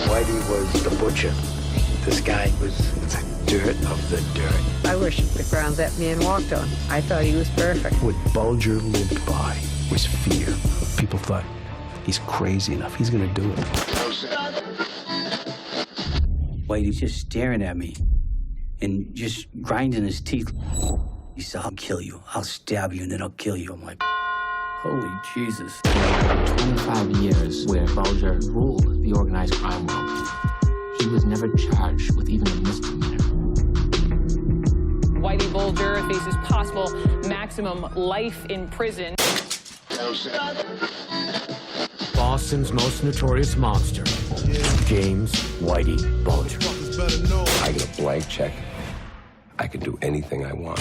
Whitey was the butcher. This guy was the dirt of the dirt. I worshiped the ground that man walked on. I thought he was perfect. What Bulger lived by was fear. People thought, he's crazy enough, he's gonna do it. Whitey's just staring at me and just grinding his teeth. He said, I'll kill you. I'll stab you and then I'll kill you. I'm like, holy Jesus. 25 years where Bulger ruled the organized crime world. He was never charged with even a misdemeanor. Whitey Bulger faces possible maximum life in prison. Boston's most notorious monster, James Whitey Bulger. I get a blank check. I can do anything I want.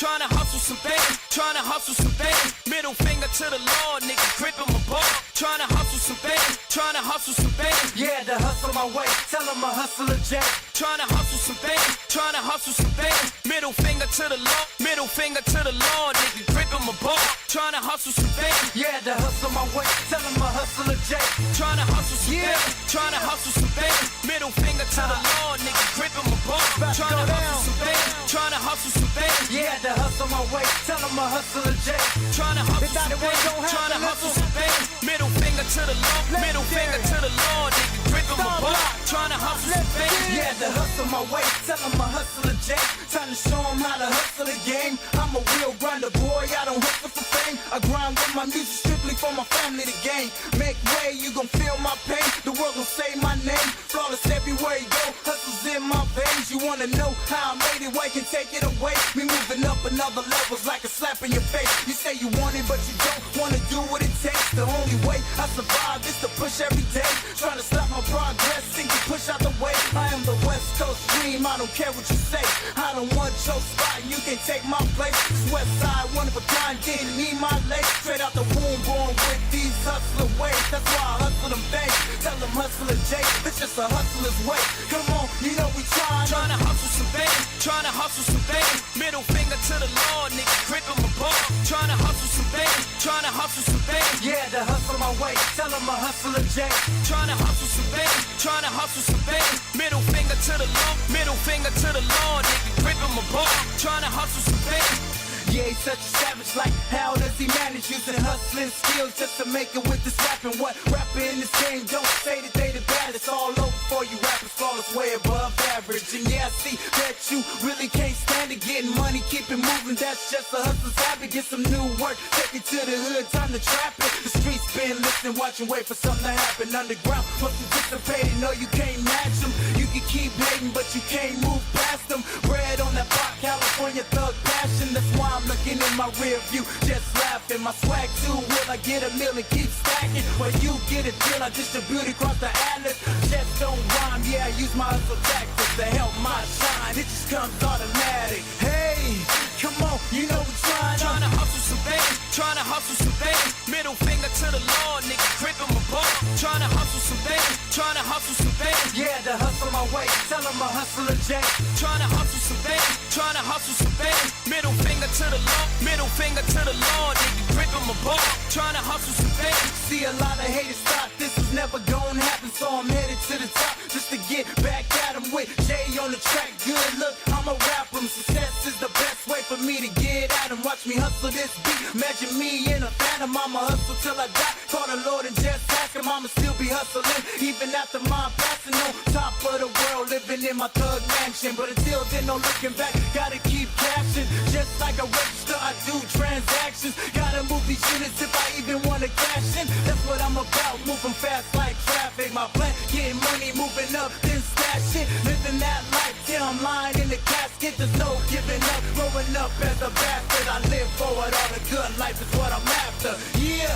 Tryna hustle some fame, tryna hustle some fame. Middle finger to the law, nigga, gripping my ball. Tryna hustle some fame, tryna hustle some fame. Yeah, to hustle my way, tell him I hustle a jet. Tryna hustle some fame, tryna hustle some fame. Middle finger to the law, middle finger to the law, nigga, gripping my ball. Tryna hustle some fame. Yeah, to hustle my way, tell him I hustle a jet. Tryna hustle some fame, tryna hustle some fame. Middle finger to the law, nigga, gripping my ball. Tryna hustle some fame, tryna hustle some fame. Yeah, to hustle my way, tell him I hustle a jet. Tryna hustle some fame, tryna hustle some fame. Middle finger to the law, middle finger to the law, nigga, gripping my ball. Tryna hustle some fame. Yeah, to hustle my way, tell him I hustle a jet. Time to show him how to hustle the game. I'm a real grinder, boy, I don't hustle for fame. I grind with my music strictly for my family to gain. Make way, you gon' feel my pain. The world gon' say my name. Flawless everywhere you go, hustle's in my veins. You wanna know how I made it, White can take it away. Me moving up another level's like a slap in your face. You say you want it, but you don't wanna do what it takes. The only way I survive is to push every day. Trying to stop my progress, think you push out the way. I am the West Coast dream, I don't care what you say. I don't want your spot, you can take my place. This West Side, one of a kind, didn't need my legs. Straight out the womb, born with these hustler ways. That's why I hustle them things. Tell them hustler Jake, it's just a hustler's way. Come on, you know we tryna hustle some fame, tryna hustle some fame. Middle finger to the law, nigga, gripping my ball. Tryna hustle some fame, tryna hustle some fame. Yeah, to hustle my way, tell him I hustle a J. Tryna hustle some fame, tryna hustle some fame. Middle finger to the law, middle finger to the law, nigga, gripping my ball. Tryna hustle some fame. Yeah, he's such a savage, like how does he manage using hustling skills just to make it with this rapping? What rapper in this game don't say that they the baddest? All over for you rappers, flawless, way above average. And yeah, I see that you really can't stand it, getting money, keep it moving, that's just a hustler's habit. Get some new work, take it to the hood, time to trap it. The streets been listening, watching, wait for something to happen. Underground, must anticipate, no you can't match them. You can keep hating, but you can't move past them. Bread on that block, California thug passion, that's why I'm looking in my rear view, just laughing. My swag too, will I get a meal and keep stacking? When you get a deal, I distribute across the atlas. Just don't rhyme, yeah, I use my hustle tactics to help my shine. It just comes automatic. Hey, come on, you know we tryna hustle some fame, tryna hustle some fame. Middle finger to the law, nigga, gripping my ball. Tryna hustle some fame, tryna hustle some fame. Yeah, to hustle my way, tell him I hustle a J. Tryna hustle some fame, tryna hustle some fame. Middle finger to the law, middle finger to the law, nigga, gripping my ball. Tryna hustle some fame. See a lot of haters thought this was never gonna happen, so I'm headed to the top just to get back at him with Jay on the track. Good look, I'ma rap him. Success is the best way for me to get at him. Watch me hustle this beat, imagine me in a phantom. I'ma hustle till I die, call the Lord and just ask him. I'ma still be hustling, even after my passing. On top of the world, living in my thug mansion. But until then, no looking back, gotta keep cashing. Just like a register, I do transactions. Gotta move these units if I even wanna cash in. That's what I'm about, moving fast like traffic. My plan, getting money, moving up, then stash it. Living that life till I'm lying in the casket. There's no giving up, growing up as a bastard. I live forward, all the good life is what I'm after. Yeah,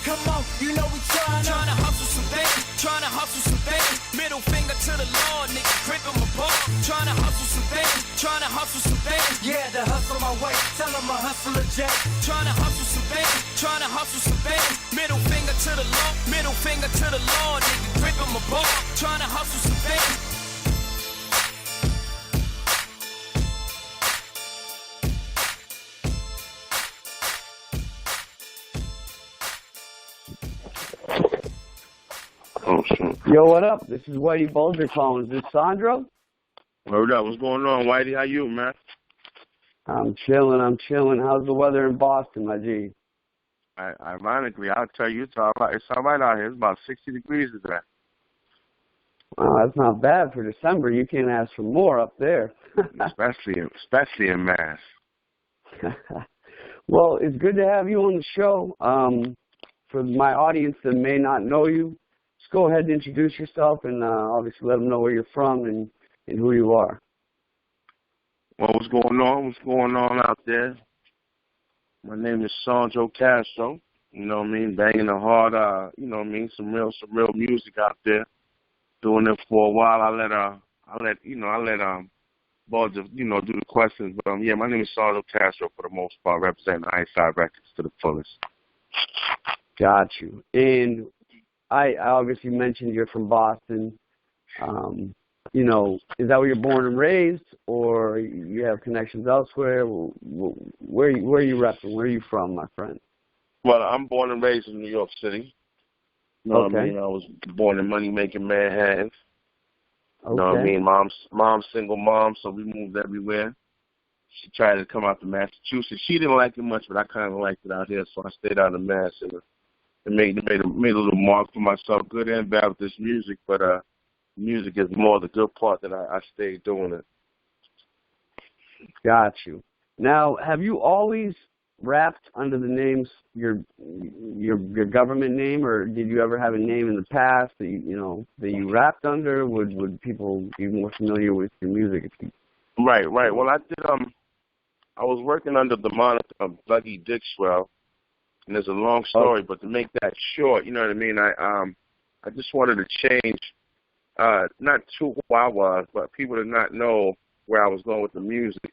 come on, you know we tryna hustle some fame, tryna hustle some fame. Middle finger to the law, nigga, gripping my ball. Tryna hustle some fame, tryna hustle some fame. Yeah, to hustle my way, tell him I hustle a J. Tryna hustle some fame, tryna hustle some fame. Middle finger to the law, middle finger to the law, nigga, gripping my ball. Tryna hustle some fame. Oh, shoot. Yo, what up? This is Whitey Bulger calling. Is this Sondro? Word up. What's going on, Whitey? How you, man? I'm chilling. How's the weather in Boston, my G? Ironically, I'll tell you, it's all right out here. It's about 60 degrees today. Well, that's not bad for December. You can't ask for more up there. especially in Mass. Well, it's good to have you on the show. For my audience that may not know you, just go ahead and introduce yourself and obviously let them know where you're from and who you are. Well, what's going on? What's going on out there? My name is Sondro Castro. You know what I mean? Banging the hard, you know what I mean? Some real music out there. Doing it for a while. I let Bulger, do the questions. But yeah, my name is Sondro Castro for the most part, representing Ironside Records to the fullest. Got you. And I obviously mentioned you're from Boston. Is that where you're born and raised, or you have connections elsewhere? Where are you repping? Where are you from, my friend? Well, I'm born and raised in New York City. You know what I mean? I was born in money-making Manhattan. You know what I mean? Mom's single mom, so we moved everywhere. She tried to come out to Massachusetts. She didn't like it much, but I kind of liked it out here, so I stayed out of Mass and made a little mark for myself, good and bad with this music. But music is more the good part that I stayed doing it. Got you. Now, have you always rapped under the names your government name, or did you ever have a name in the past that you rapped under? Would people be more familiar with your music? Right. Well, I did. I was working under the moniker of Dougie Dixwell, and there's a long story, but to make that short, you know what I mean. I just wanted to change, not to who I was, but people did not know where I was going with the music.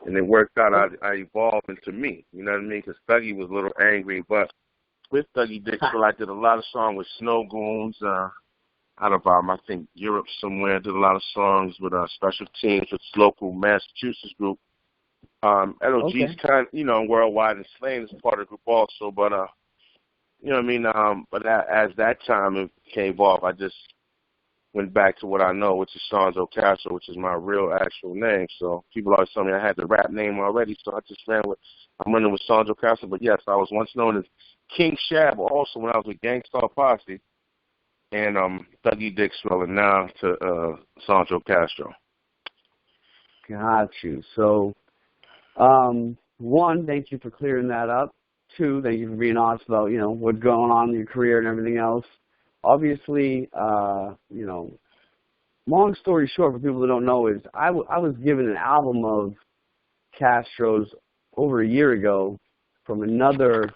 And it worked out. I evolved into me. You know what I mean? Because Dougie was a little angry. But with Dougie Dixwell, I did a lot of songs with Snow Goons out of, I think, Europe somewhere. I did a lot of songs with Special Teams, with this local Massachusetts group. LOG's kind of, worldwide, and Slain is part of the group also. But, you know what I mean? But as that time came off, I just went back to what I know, which is Sondro Castro, which is my real actual name. So people always tell me I had the rap name already, so I'm running with Sondro Castro. But yes, I was once known as King Shab also when I was with Gangstar Posse and Dougie Dixwell, and now to Sondro Castro. Got you. So, one, thank you for clearing that up. Two, thank you for being honest about, what's going on in your career and everything else. Obviously, long story short, for people that don't know, is I was given an album of Castro's over a year ago from another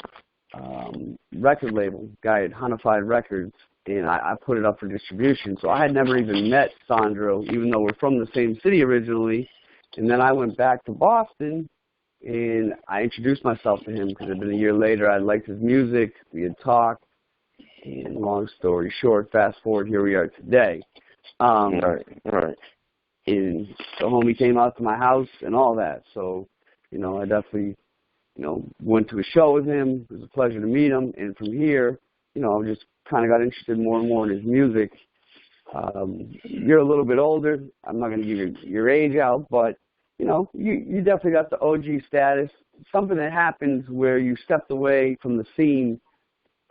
record label, guy at Honified Records, and I put it up for distribution. So I had never even met Sondro, even though we're from the same city originally. And then I went back to Boston, and I introduced myself to him because it had been a year later. I liked his music. We had talked. And long story short, fast forward, here we are today. Right. And the homie came out to my house and all that. So, I definitely, went to a show with him. It was a pleasure to meet him. And from here, I just kind of got interested more and more in his music. You're a little bit older. I'm not going to give your age out, but, you definitely got the OG status. Something that happens where you stepped away from the scene,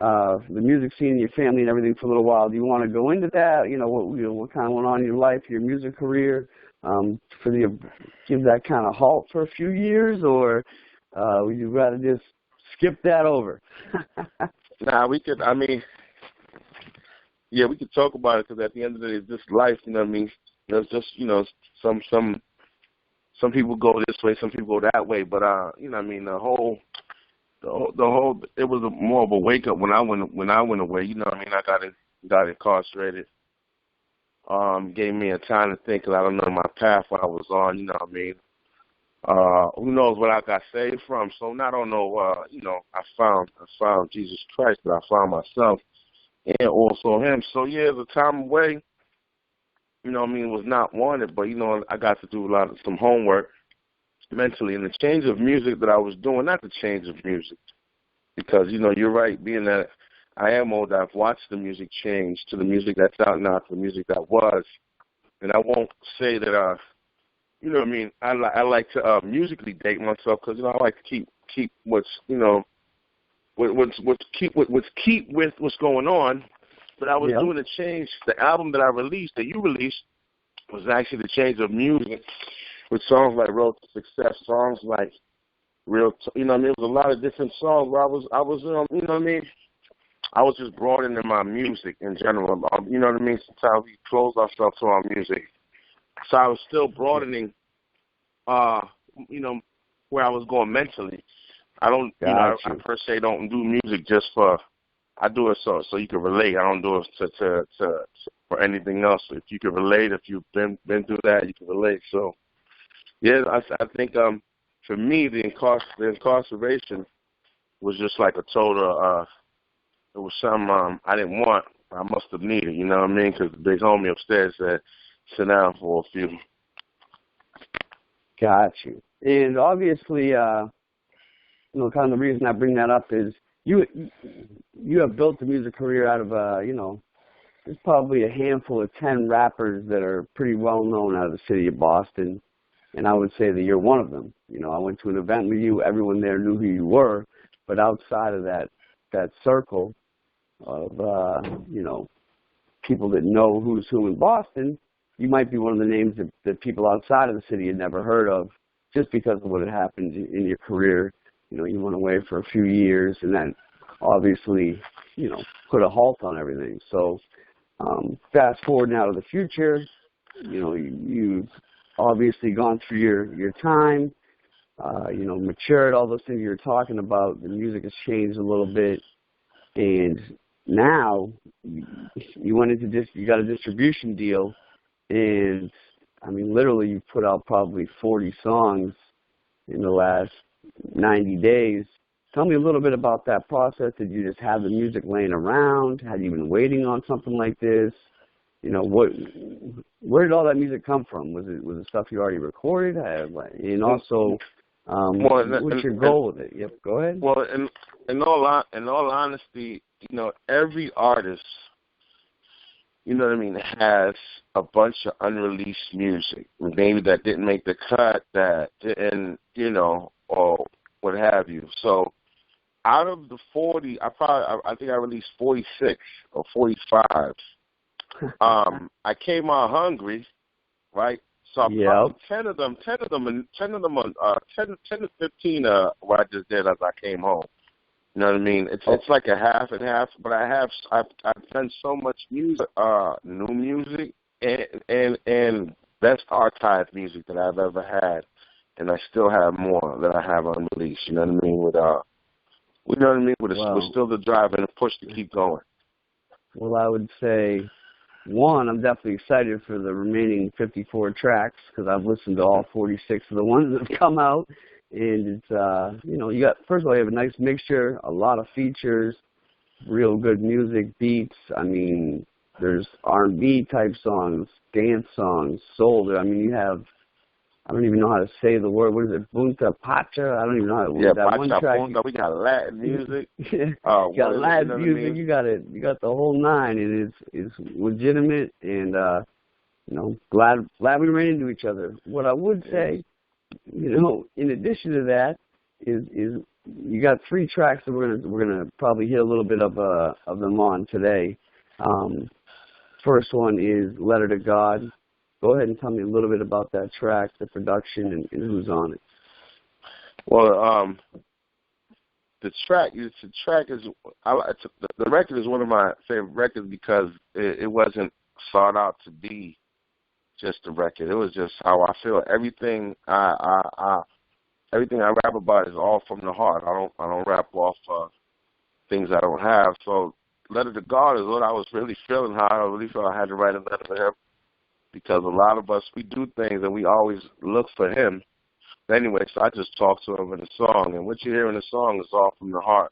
the music scene in your family and everything for a little while. Do you want to go into that? What kind of went on in your life, your music career, give that kind of halt for a few years, or would you rather just skip that over? Nah, we could. We could talk about it because at the end of the day, it's just life. You know what I mean? There's just some people go this way, some people go that way, but the whole it was more of a wake up when I went away. I got incarcerated. Gave me a time to think, because I don't know my path I was on. Who knows what I got saved from? So I don't know. I found Jesus Christ, but I found myself and also Him. So yeah, the time away. It was not wanted, but I got to do some homework mentally, and the change of music that I was doing, not the change of music, because you're right, being that I am old. I've watched the music change to the music that's out now, to the music that was. And I won't say that, you know what I mean, I like to musically date myself because, you know, I like to keep what's, you know, keep with what's going on. But I was doing a change. The album that I released, that you released, was actually the change of music with songs like Road to Success, songs like Real, you know what I mean? It was a lot of different songs where I was, you know what I mean? I was just broadening my music in general. You know what I mean? Sometimes we close ourselves to our music. So I was still broadening, you know, where I was going mentally. I don't, you know, I per se don't do music just for, I do it so you can relate. I don't do it for anything else. If you can relate, if you've been through that, you can relate. So, yeah, I think for me, the incarceration was just like a total, it was something I didn't want. I must have needed, you know what I mean? Because the big homie upstairs said, sit down for a few. Got you. And obviously, you know, kind of the reason I bring that up is you have built a music career out of, you know, there's probably a handful of 10 rappers that are pretty well known out of the city of Boston, and I would say that you're one of them. You know, I went to an event with you, everyone there knew who you were, but outside of that circle of, you know, people that know who's who in Boston, you might be one of the names that people outside of the city had never heard of just because of what had happened in your career. You know, you went away for a few years, and that obviously, you know, put a halt on everything. So fast forward now to the future, you know, you've obviously gone through your time, you know, matured, all those things you were talking about. The music has changed a little bit, and now you went into you got a distribution deal, and I mean, literally, you put out probably 40 songs in the last 90 days. Tell me a little bit about that process. Did you just have the music laying around? Had you been waiting on something like this? You know, where did all that music come from? Was it stuff you already recorded? And also, what's your goal with it? Yep, go ahead. Well, in all honesty, you know, every artist, you know what I mean, has a bunch of unreleased music, maybe that didn't make the cut, that didn't, you know, or what have you. So out of the 40, I think I released 46 or 45. I came out hungry, right? So probably 10 to 15 what I just did as I came home. You know what I mean? It's like a half and half, but I've done so much music, new music and best archived music that I've ever had, and I still have more that I have unreleased. You know what I mean? You know what I mean? With still the drive and the push to keep going. Well, I would say, one, I'm definitely excited for the remaining 54 tracks because I've listened to all 46 of the ones that have come out. And it's, you know, first of all, you have a nice mixture, a lot of features, real good music, beats. I mean, there's R&B type songs, dance songs, soul. I mean, you have, I don't even know how to say the word. What is it? Bunta Pacha? I don't even know how to that Pacha, one track. Bunta, we got Latin music. You got Latin music. I mean? You got the whole nine, and it's legitimate. And you know, glad we ran into each other. What I would say, you know, in addition to that, is you got 3 tracks that we're gonna probably hit a little bit of them on today. First one is Letter to God. Go ahead and tell me a little bit about that track, the production, and who's on it. Well, the record is one of my favorite records because it wasn't sought out to be just a record. It was just how I feel. Everything I rap about is all from the heart. I don't rap off things I don't have. So Letter to God is what I was really feeling. How I really felt I had to write a letter to him. Because a lot of us, we do things and we always look for him. But anyway, so I just talked to him in the song. And what you hear in the song is all from the heart.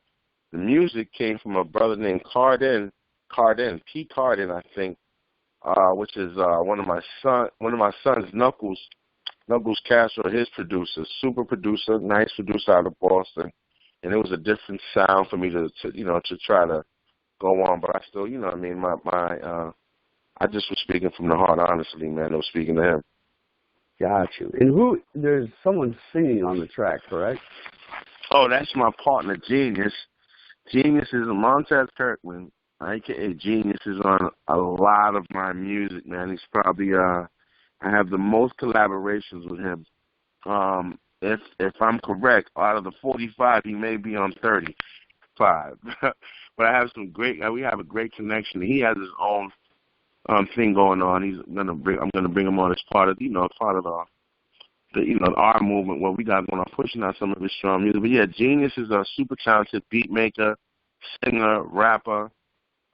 The music came from a brother named P. Cardin, I think, which is one of my son's Knuckles Castro, his producer, super producer, nice producer out of Boston. And it was a different sound for me to try to go on, but I still, you know what I mean, I just was speaking from the heart, honestly, man. I was speaking to him. Got you. And there's someone singing on the track, correct? Oh, that's my partner, Genius. Genius is Montez Kirkland, a.k.a. Genius, is on a lot of my music, man. He's probably, I have the most collaborations with him. If I'm correct, out of the 45, he may be on 35. But I have we have a great connection. He has his own thing going on. I'm gonna bring him on as part of our movement, what we got going on, pushing out some of his strong music. But yeah, Genius is a super talented beat maker, singer, rapper.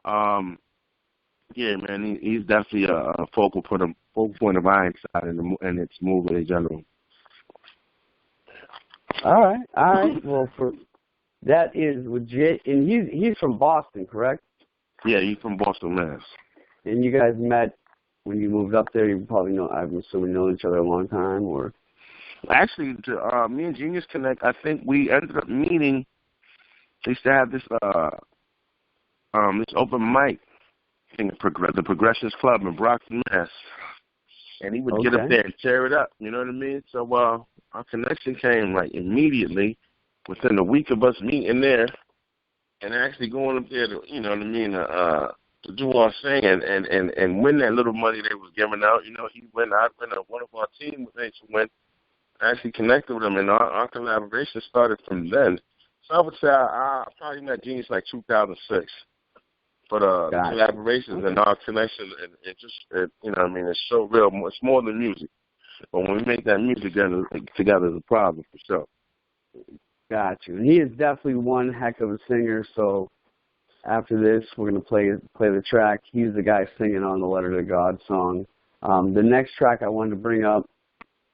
Yeah, man, he's definitely a focal point of Ironside and its movement in general. All right. Well, that is legit, and he's from Boston, correct? Yeah, he's from Boston, Mass. And you guys met when you moved up there. You probably I'm assuming known each other a long time, or? Actually, me and Genius Connect, I think we ended up meeting. They used to have this open mic thing, the Progressions Club in Brockton, Mass. And he would get up there and tear it up, you know what I mean? So our connection came like immediately within a week of us meeting there and actually going up there to, you know what I mean, to do our thing and win that little money they was giving out. You know, one of our teammates went, actually connected with him, and our collaboration started from then. So I would say I probably met Genius like 2006. But the collaborations and our connection, you know what I mean, it's so real. It's more than music. But when we make that music together is a problem, for sure. Got you. And he is definitely one heck of a singer, so after this, we're going to play the track. He's the guy singing on the Letter to God song. The next track I wanted to bring up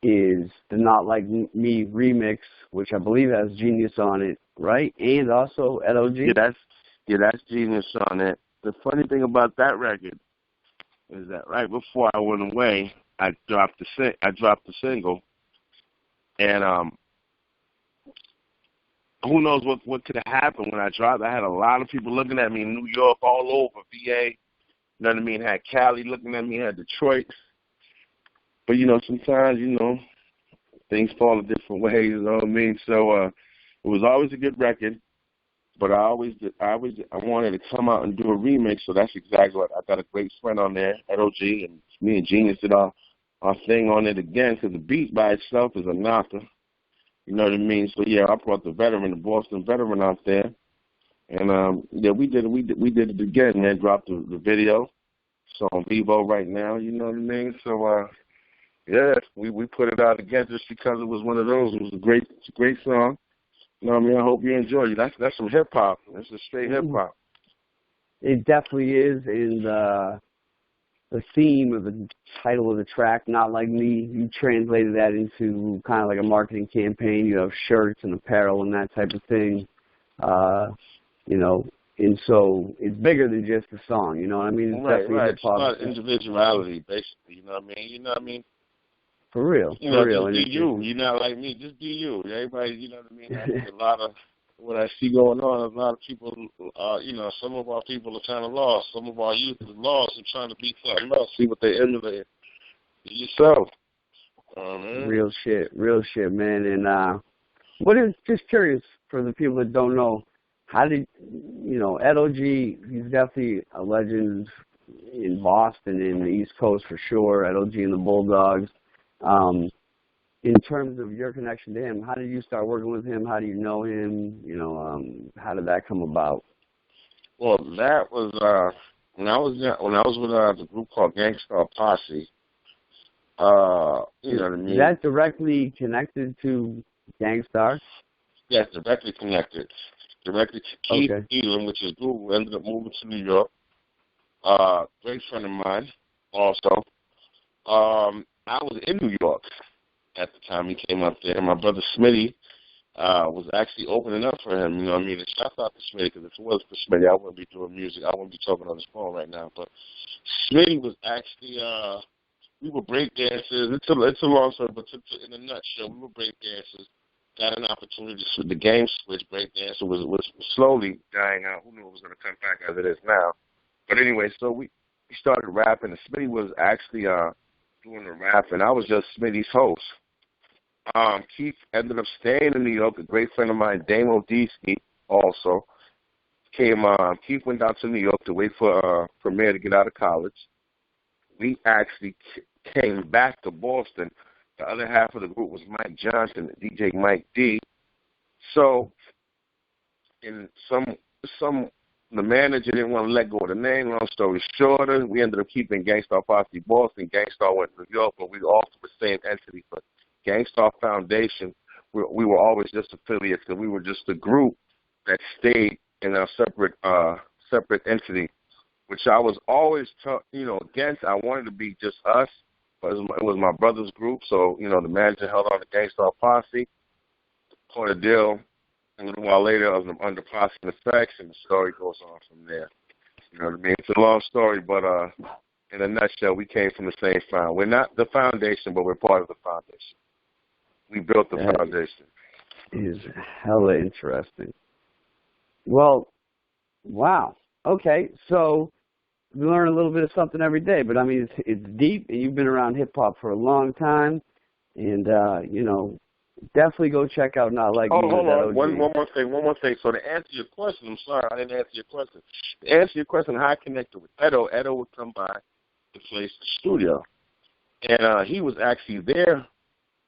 is the Not Like Me remix, which I believe has Genius on it, right? And also Ed O.G.? Yeah, that's Genius on it. The funny thing about that record is that right before I went away, I dropped the single, and who knows what could have happened when I dropped. I had a lot of people looking at me in New York, all over, VA, you know what I mean? Had Cali looking at me, had Detroit. But, you know, sometimes, you know, things fall in different ways, you know what I mean? So it was always a good record, but I wanted to come out and do a remix, so that's exactly what I got. A great friend on there, Ed O.G., and me and Genius did our thing on it again, because the beat by itself is a knocker. You know what I mean? So, yeah, I brought the Boston veteran out there. And, yeah, we did it again, man. Dropped the video. It's on Vivo right now, you know what I mean? So, yeah, we put it out again just because it was one of those. It was a great song. You know what I mean? I hope you enjoy it. That's some hip-hop. That's just straight hip-hop. It definitely is. And the theme of the title of the track, Not Like Me, you translated that into kind of like a marketing campaign. You have shirts and apparel and that type of thing, you know. And so it's bigger than just a song, you know what I mean? It's right. It's not individuality, basically, you know what I mean? For real, you know, just be you. You're not like me. Just be you. Everybody, you know what I mean? I think a lot of what I see going on, a lot of people, you know, some of our people are kind of lost. Some of our youth is lost and trying to be something else. See what they emulate. Be yourself. Real shit, man. And just curious for the people that don't know, how did, you know, Ed O.G., he's definitely a legend in Boston, in the East Coast for sure, Ed O.G. and the Bulldogs. In terms of your connection to him, how did you start working with him? How do you know him? You know, how did that come about? Well, that was when I was with the group called Gangstar Posse. You know what I mean? Is that directly connected to Gangstar? Yes, directly connected. Directly to Keith Elam, which is who ended up moving to New York. Great friend of mine, also. I was in New York at the time he came up there. My brother Smitty was actually opening up for him. You know what I mean? And shout out to Smitty, because if it was for Smitty, I wouldn't be doing music. I wouldn't be talking on his phone right now. But Smitty was actually, we were break dancers. It's a long story, but in a nutshell, we were break dancers. got an opportunity to the game switch. Breakdance was slowly dying out. Who knew it was going to come back as it is now? But anyway, so we started rapping, and Smitty was actually doing the rap, and I was just Smitty's host. Keith ended up staying in New York. A great friend of mine, Dame Odisky, also came. Keith went down to New York to wait for Premier to get out of college. We actually came back to Boston. The other half of the group was Mike Johnson and DJ Mike D. So, in the manager didn't want to let go of the name. Long story shorter, we ended up keeping Gangstar Posse Boston. Gangstar went to New York, but we all were the same entity. But Gangstar Foundation, we were always just affiliates, because we were just a group that stayed in a separate entity, which I was always, against. I wanted to be just us, but it was my brother's group. So, the manager held on to Gangstar Posse, caught a deal. And a little while later, I was under Posse and Effects, and the story goes on from there. You know what I mean? It's a long story, but in a nutshell, we came from the same foundation. We're not the foundation, but we're part of the foundation. We built the foundation. Is hella interesting. Well, wow. Okay, so we learn a little bit of something every day, but I mean, it's deep, and you've been around hip-hop for a long time, and, definitely go check out Not Like Me. Hold on. One more thing. So to answer your question, I'm sorry, I didn't answer your question. To answer your question, how I connected with Edo would come by the place, the studio. And he was actually there,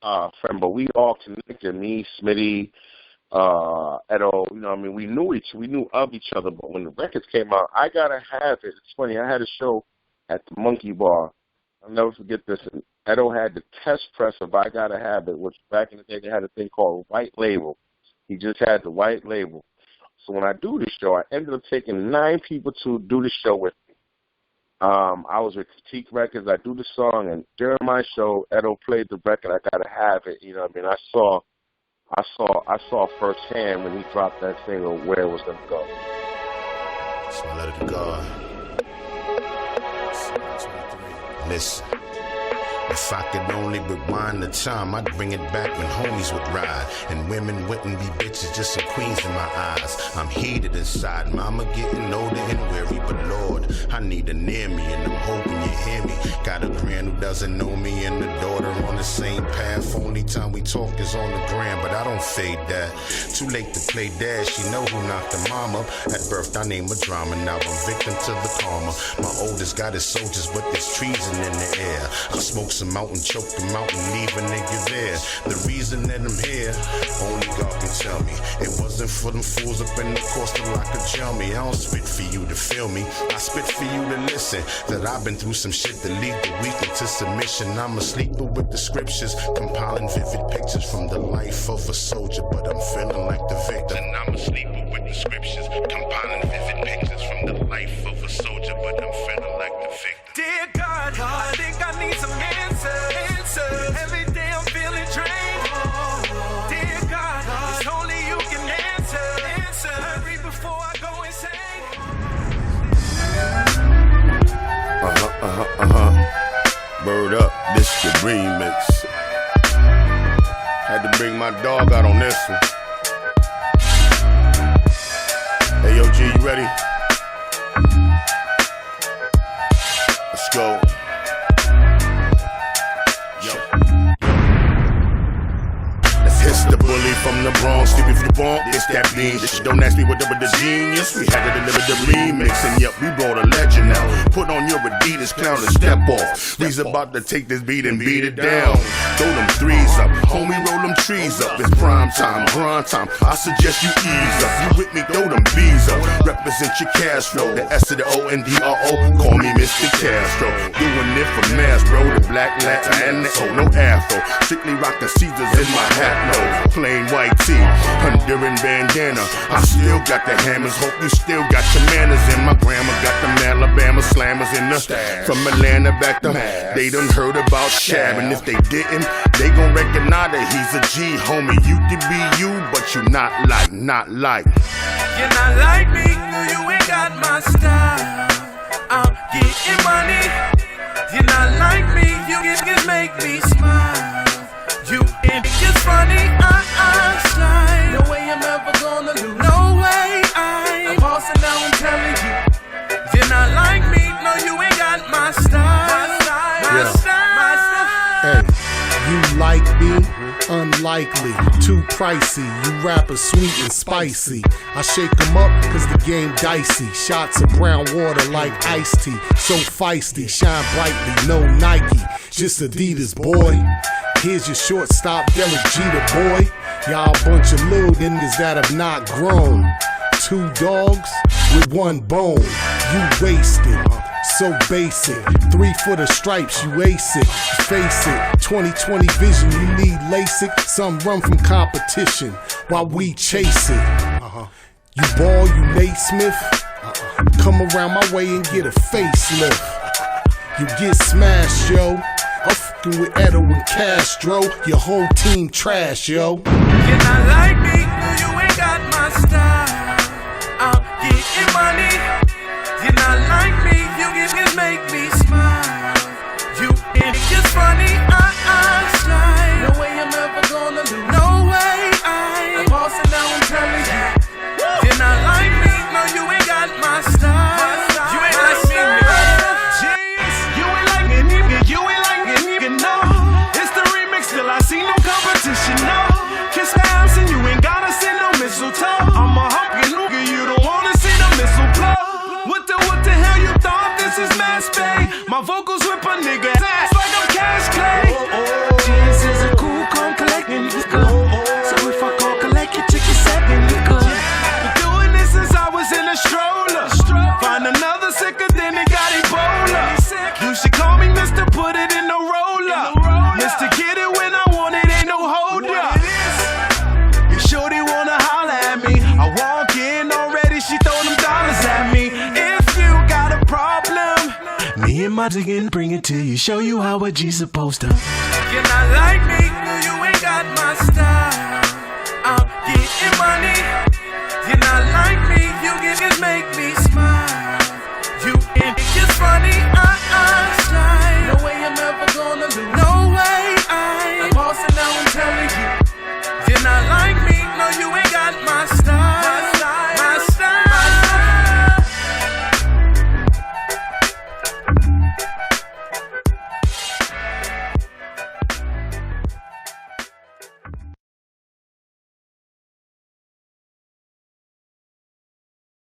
friend, but we all connected, me, Smitty, Edo, we knew of each other, but when the records came out, I Gotta Have It. It's funny, I had a show at the Monkey Bar. I'll never forget this. And Edo had the test press of I Gotta Have It, which back in the day they had a thing called white label. He just had the white label. So when I do the show, I ended up taking 9 people to do the show with me. I was with Critique Records. I do the song, and during my show, Edo played the record I Gotta Have It. I saw firsthand when he dropped that single where it was gonna go. So I let it go. Listen, if I could only rewind the time, I'd bring it back when homies would ride, and women wouldn't be bitches, just some queens in my eyes. I'm heated inside, mama getting older and weary, but Lord, I need her near me, and I'm hoping you hear me. Got a grand who doesn't know me, and a daughter on the same path. Only time we talk is on the gram, but I don't fade that. Too late to play dad, she know who knocked the mom up. At birth, I named a drama, now I'm victim to the karma. My oldest got his soldiers, but there's treason in the air. I smoke some out and choke them out and leave a nigga there. The reason that I'm here, only God can tell me. It wasn't for them fools up in the course till I could jail me. I don't spit for you to feel me, I spit for you to listen. That I've been through some shit that lead the weak into submission. I'm a sleeper with the scriptures, compiling vivid pictures from the life of a soldier, but I'm feeling like the victim. And I'm a sleeper with the scriptures, compiling vivid pictures from the life of a soldier, but I'm feeling like the victim. Dear God, I think I need some answers. Every day I'm feeling drained. Dear God, it's only you can answer. Hurry before I go insane. Word up, this the remix. Had to bring my dog out on this one. Hey, yo, G, you ready? Let's go. It's the bully from the Bronx, sleep if you want, it's that bean. This shit don't ask me what the genius. We had to deliver the remix, and yep, we brought a legend out. Put on your Adidas clown and step off. We's about to take this beat and beat it down. Throw them threes up, homie, roll them trees up. It's prime time, grind time, I suggest you ease up. You with me, throw them B's up. Represent your cash flow, the S to the O and D-R-O. Call me Mr. Castro. Doing it for mass, bro, the black Latin and the O, no afro. Strictly rockin' Caesars in my hat. Plain white tee, Honduran bandana. I still got the hammers, hope you still got your manners. And my grandma got them Alabama slammers in the from Atlanta back to they done heard about Shab. And if they didn't, they gon' recognize that he's a G, homie. You can be you, but you not like. You're not like me, you ain't got my style. I'm getting money. You're not like me, you can make me smile. You think it's funny, I'm ever gonna lose. No way, I'm boss and now I'm telling you. You're not like me, no, you ain't got my style. My style. Hey, you like me? Unlikely, too pricey. You rappers sweet and spicy. I shake them up cause the game dicey. Shots of brown water like iced tea. So feisty, shine brightly, no Nike. Just Adidas, boy. Here's your shortstop, Derek Jeter, boy. Y'all a bunch of little niggas that have not grown. 2 dogs with 1 bone. You wasted, so basic. 3 for the stripes, you ace it. Face it, 20/20 vision, you need LASIK. Some run from competition while we chase it. You ball, you Naismith. Come around my way and get a facelift. You get smashed, yo. I'm fucking with Edo and Castro. Your whole team trash, yo. You're not like me, no, you ain't got my style. I'm getting money. You're not like me, you just make me smile. You think it's funny, slide. No way I'm ever gonna lose. No way, I'm boss and now I'm telling you. You're not like me, no, you ain't got my style. You ain't like me, jeez. You ain't like me, nigga, you ain't like me, nigga, no. It's the remix, still I see no competition, no. Kiss the house and you ain't gotta send no mistletoe. I'm a hump, you nigga, you don't wanna see the missile blow. What the hell you thought this is mass pay? My vocals whip a nigga ass like I'm Cash Clay. Chance is a cool, come collect me, nigga. So if I call collect your chicken second, nigga. Been doing this since I was in a stroller. Find another sicker than it got Ebola. You should call me Mr. Put it in the roller. Mr. Get it when I want it, ain't no hold up. Your shorty wanna holler at me. I walk in already, she throw them dollars at me. If you got a problem, me and my chicken bring it to you. Show you how a G's supposed to. You're not like me, no, you